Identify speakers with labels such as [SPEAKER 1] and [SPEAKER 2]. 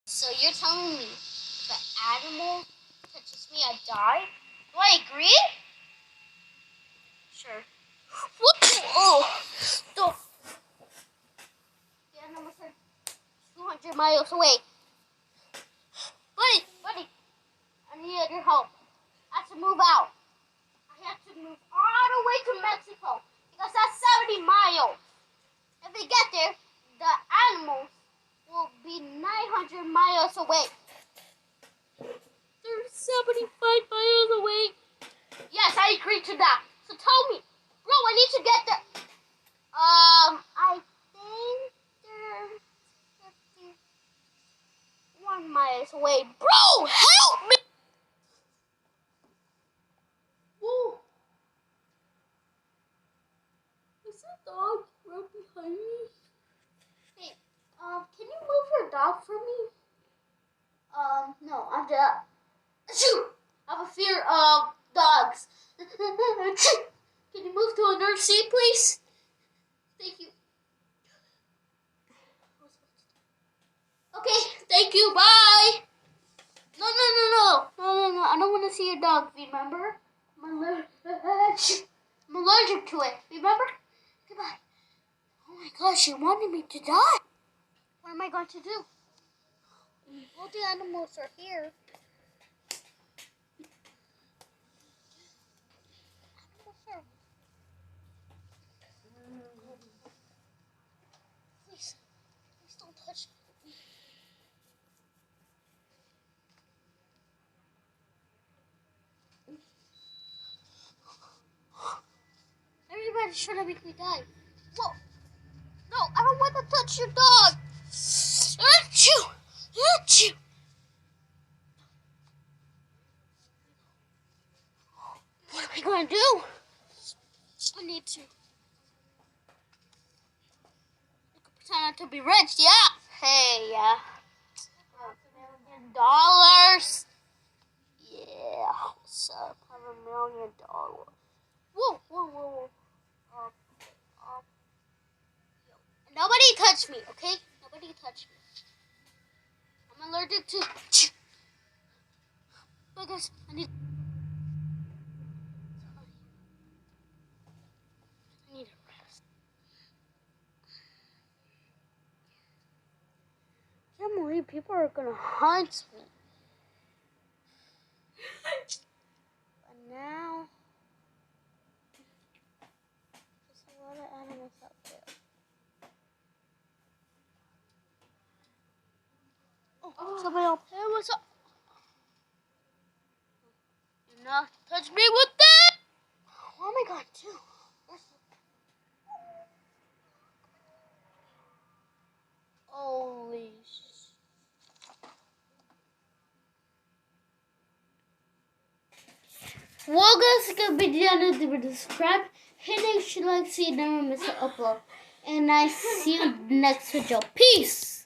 [SPEAKER 1] So you're telling me if an animal touches me, I die? Do I agree? Sure. What? Oh, stop. The animal said 200 miles away. Buddy, I need your help. I have to move out. I have to move all the way to Mexico because that's 70 miles. If we get there, the animals will be 900 miles away. They're 75 miles away. Yes, I agree to that. So tell me, bro, I need to get there. I think they're 51 miles away. Bro, help me! Whoa. Is that dog right behind me? Hey, can you move your dog for me? No, I'm just... I have a fear of dogs. Can you move to another seat, please? Thank you. Okay, thank you, bye! No, I don't want to see your dog, remember? I'm allergic to it, remember? Goodbye. Oh my gosh, she wanted me to die. What am I going to do? All the animals are here. Please don't touch me. Everybody's trying to make me die. Whoa! No, I don't want to touch your dog. Achoo! Achoo! What am I going to do? I need to. I could pretend to be rich, yeah. Hey, $1 million. Yeah, what's up? I have $1 million. Whoa. Nobody touch me, okay? Nobody touch me. I'm allergic to because I need a rest. I can't believe people are gonna hunt me. But now there's a lot of animals out there. Oh, somebody else. Hey, what's up? Do not touch me with that! What am I gonna do? Holy shit. Well, guys, it's gonna be the end of the video. Subscribe, hit like, see, never miss an upload. And I see you next video. Peace!